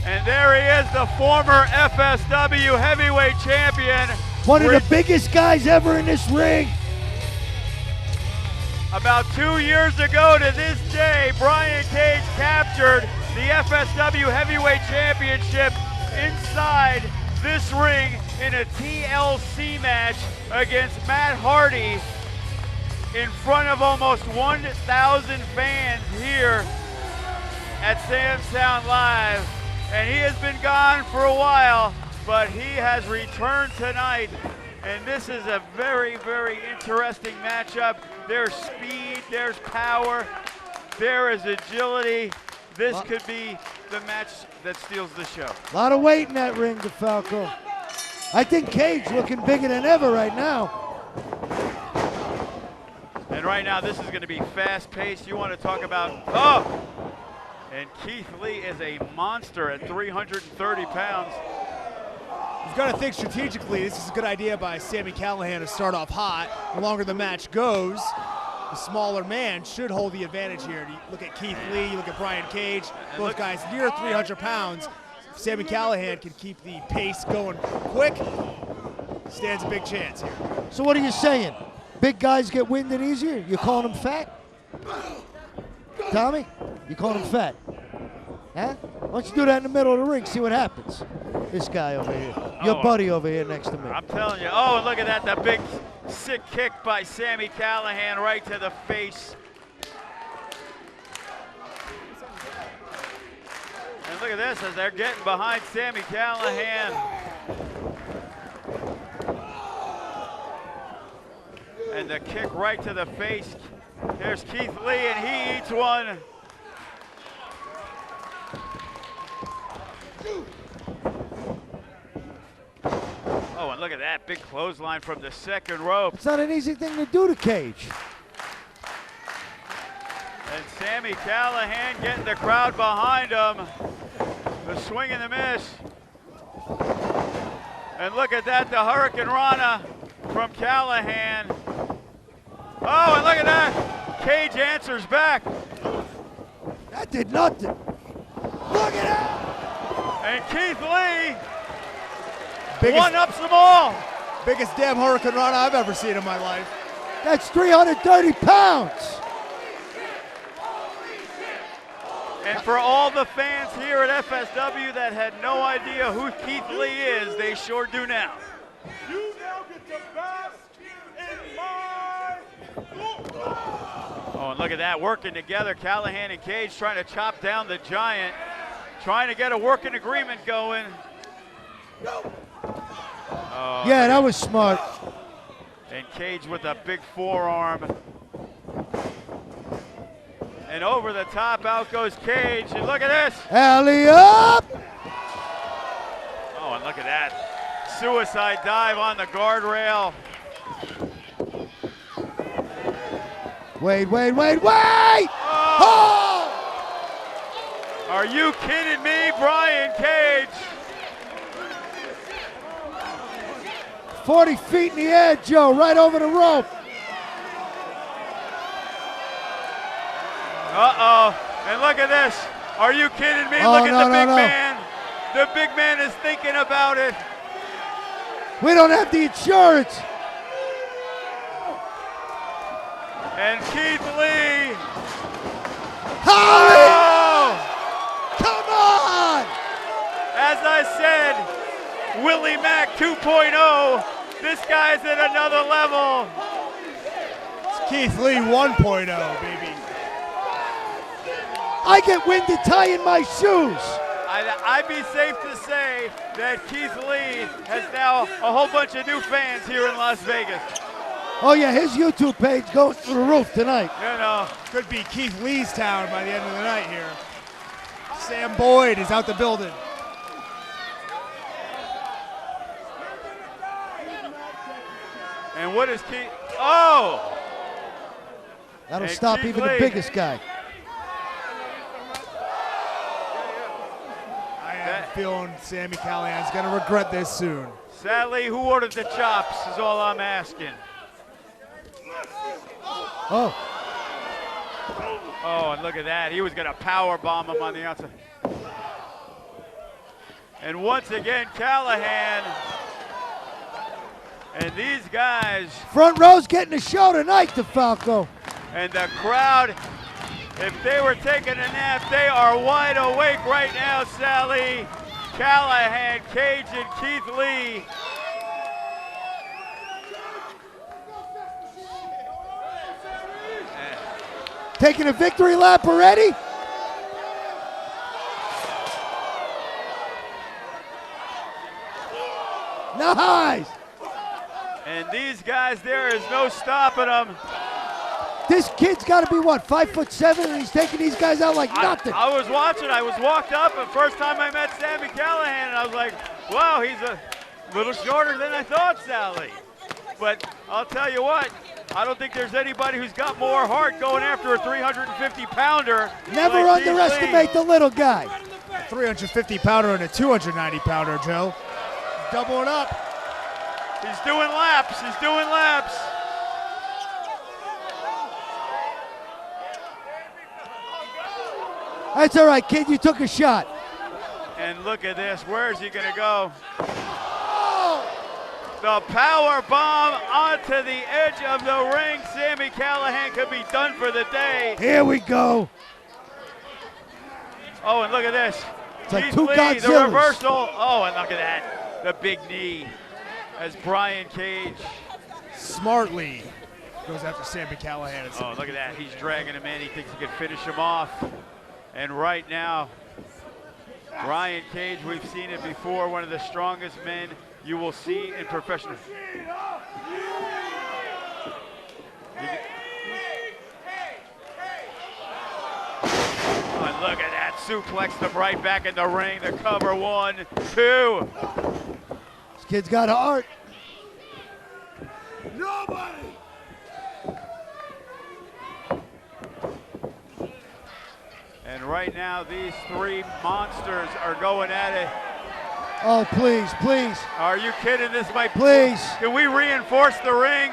And there he is, the former FSW heavyweight champion. One of the biggest guys ever in this ring. About 2 years ago to this day, Brian Cage captured the FSW Heavyweight Championship inside this ring in a TLC match against Matt Hardy in front of almost 1,000 fans here at Sam's Town Live. And he has been gone for a while, but he has returned tonight. And this is a very, very interesting matchup. There's speed, there's power, there is agility. This could be the match that steals the show. A lot of weight in that ring, DeFalco. I think Cage looking bigger than ever right now. And right now, this is going to be fast-paced. You want to talk about, oh! And Keith Lee is a monster at 330 pounds. You've got to think strategically. This is a good idea by Sami Callihan to start off hot. The longer the match goes, the smaller man should hold the advantage here. You look at Keith Lee, you look at Brian Cage, both guys near 300 pounds. If Sami Callihan can keep the pace going quick, stands a big chance here. So what are you saying? Big guys get winded easier? You calling them fat? Tommy, you calling him fat? Huh? Why don't you do that in the middle of the ring, see what happens? This guy over here, your buddy over here next to me. I'm telling you, oh, and look at that, the big sick kick by Sami Callihan right to the face. And look at this as they're getting behind Sami Callihan. And the kick right to the face. There's Keith Lee, and he eats one. Oh, and look at that big clothesline from the second rope. It's not an easy thing to do to Cage. And Sami Callihan getting the crowd behind him. The swing and the miss. And look at that, the Hurricane Rana from Callihan. Oh, and look at that. Cage answers back. That did nothing. Look at that. And Keith Lee Biggest, one-ups them all. Biggest damn Hurricane Rana I've ever seen in my life. That's 330 pounds. And for all the fans here at FSW that had no idea who Keith Lee is, they sure do now. You now get to bask in my glory. Oh, and look at that, working together. Callihan and Cage trying to chop down the Giant, trying to get a working agreement going. Oh, yeah, that was smart. And Cage with a big forearm. And over the top, out goes Cage. And look at this. Alley-up. Oh, and look at that. Suicide dive on the guardrail. Wait. Oh! Are you kidding me, Brian Cage? 40 feet in the air, Joe, right over the rope. Uh-oh, and look at this. Are you kidding me? Oh, look at the big no. man. The big man is thinking about it. We don't have the insurance. And Keith Lee. Holly! Oh! Come on! As I said, Willie Mack 2.0. This guy's at another level. It's Keith Lee 1.0, baby. I get winded tying my shoes. I'd be safe to say that Keith Lee has now a whole bunch of new fans here in Las Vegas. Oh yeah, his YouTube page goes through the roof tonight. You know. Could be Keith Lee's town by the end of the night here. Sam Boyd is out the building. And what is Keith? Oh! That'll And stop Keith even Lee. the biggest guy. I have a feeling Sami Callihan's going to regret this soon. Sadly, who ordered the chops is all I'm asking. Oh, Oh, and look at that. He was going to power bomb him on the outside. And once again, Callihan. And these guys. Front row's getting a show tonight, DeFalco. And the crowd, if they were taking a nap, they are wide awake right now, Sally. Callihan, Cage, and Keith Lee. Taking a victory lap already? Nice. And these guys, there is no stopping them. This kid's got to be what, 5'7", and he's taking these guys out like nothing. I was watching, I was walked up, and first time I met Sami Callihan, and I was like, wow, he's a little shorter than I thought, Sally. But I'll tell you what, I don't think there's anybody who's got more heart going after a 350-pounder. Never like underestimate the little guy. A 350-pounder and a 290-pounder, Joe. Doubling up. He's doing laps, he's doing laps. That's all right, kid, you took a shot. And look at this, where is he gonna go? The power bomb onto the edge of the ring. Sami Callihan could be done for the day. Here we go. Oh, and look at this. It's like Keith two Lee, Godzillas. the reversal. Oh, and look at that. The big knee as Brian Cage. Smartly goes after Sami Callihan. Oh, look at that. He's dragging him in. He thinks he can finish him off. And right now, Brian Cage, we've seen it before, one of the strongest men you will see in professional. Oh, and look at that, suplex them right back in the ring. The cover, 1, 2. This kid's got heart. Nobody. And right now, these three monsters are going at it. Oh, please, please. Are you kidding? This might. Please. Can we reinforce the ring?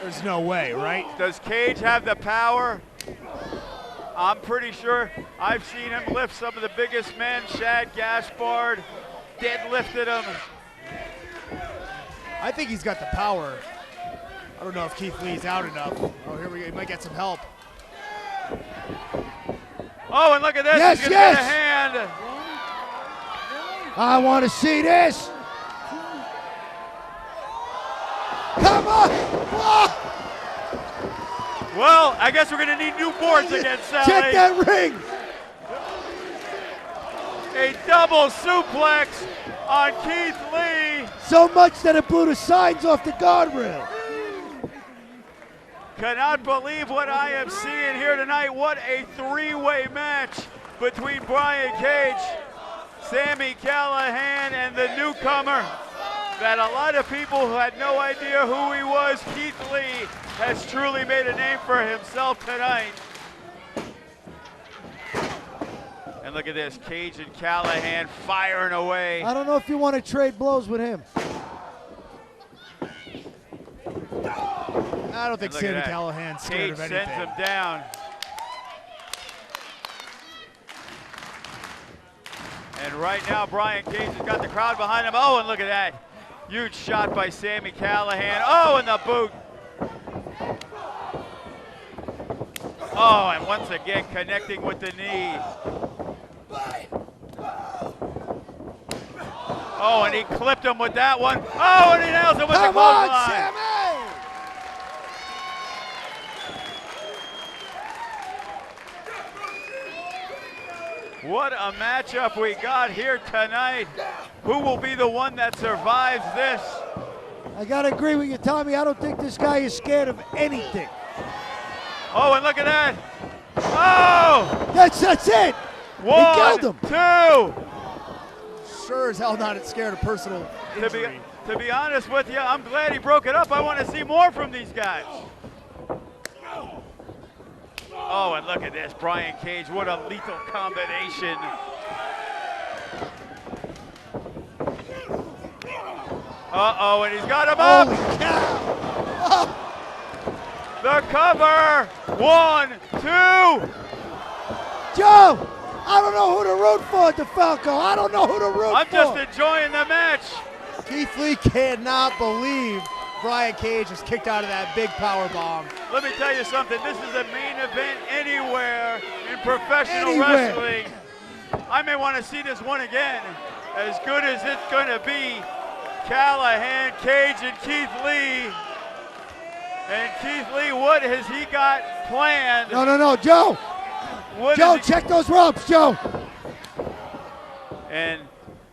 There's no way, right? Does Cage have the power? I'm pretty sure I've seen him lift some of the biggest men. Shad Gaspard deadlifted him. I think he's got the power. I don't know if Keith Lee's out enough. Oh, here we go. He might get some help. Oh, and look at this. Yes, He's gonna yes. get a hand. I want to see this. Come on. Whoa. Well, I guess we're gonna need new boards again, Sally. Check that ring. A double suplex on Keith Lee. So much that it blew the signs off the guardrail. Cannot believe what I am seeing here tonight. What a three-way match between Brian Cage, Sami Callihan, and the newcomer that a lot of people who had no idea who he was, Keith Lee, has truly made a name for himself tonight. And look at this, Cage and Callihan firing away. I don't know if you want to trade blows with him. I don't think Look at Sami that. Callihan's scared Cage of anything. sends him down. And right now, Brian Cage has got the crowd behind him. Oh, and look at that. Huge shot by Sami Callihan. Oh, and the boot. Oh, and once again, connecting with the knee. Oh, and he clipped him with that one. Oh, and he nails him with the Come on, clothesline. Sammy! What a matchup we got here tonight. Who will be the one that survives this? I got to agree with you, Tommy. I don't think this guy is scared of anything. Oh, and look at that. Oh! That's it. One, He killed him. two. Sure as hell not scared of personal injury. To be honest with you, I'm glad he broke it up. I want to see more from these guys. Oh, and look at this, Brian Cage, what a lethal combination. Uh-oh, and he's got him up. Holy cow. The cover, 1, 2. Joe, I don't know who to root for, DeFalco. I don't know who to root I'm for. just enjoying the match. Keith Lee cannot believe Brian Cage is kicked out of that big power bomb. Let me tell you something. This is a main event anywhere in professional Anywhere. wrestling. I may want to see this one again. As good as it's going to be, Callihan, Cage, and Keith Lee. And Keith Lee, what has he got planned? No, Joe. What Joe, is he- check those ropes, Joe. And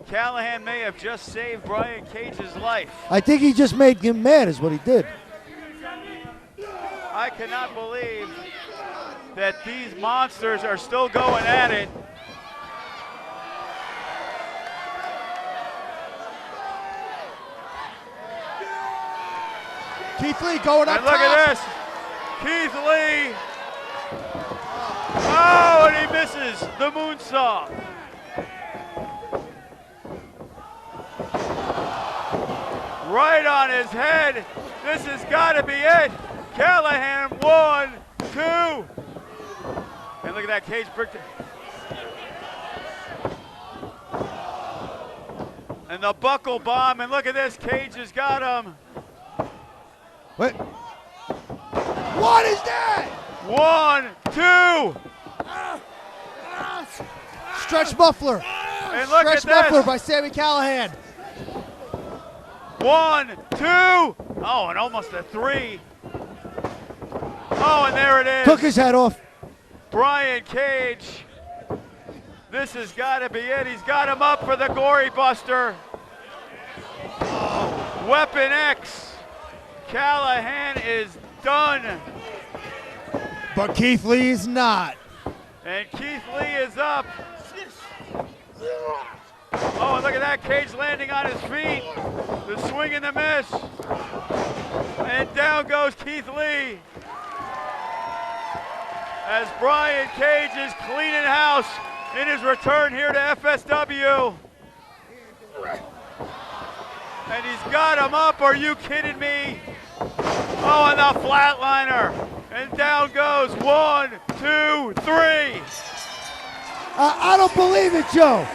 Callihan may have just saved Brian Cage's life. I think he just made him mad is what he did. I cannot believe that these monsters are still going at it. Keith Lee going up And look top. at this. Keith Lee. Oh, and he misses the moonsault. Right on his head. This has got to be it. Callihan, 1, 2. And look at that Cage brick. And the buckle bomb. And look at this. Cage has got him. What? What is that? 1, 2. Stretch muffler. And look Stretch at this. muffler by Sami Callihan. 1, 2. Oh, and almost a 3. Oh, and there it is. Took his head off. Brian Cage. This has got to be it. He's got him up for the Gory Buster. Weapon X. Callihan is done. But Keith Lee is not. And Keith Lee is up. Oh, and look at that. Cage landing on his feet. The swing and the miss. And down goes Keith Lee. As Brian Cage is cleaning house in his return here to FSW. And he's got him up. Are you kidding me? Oh, and the flatliner. And down goes 1, 2, 3. I don't believe it, Joe.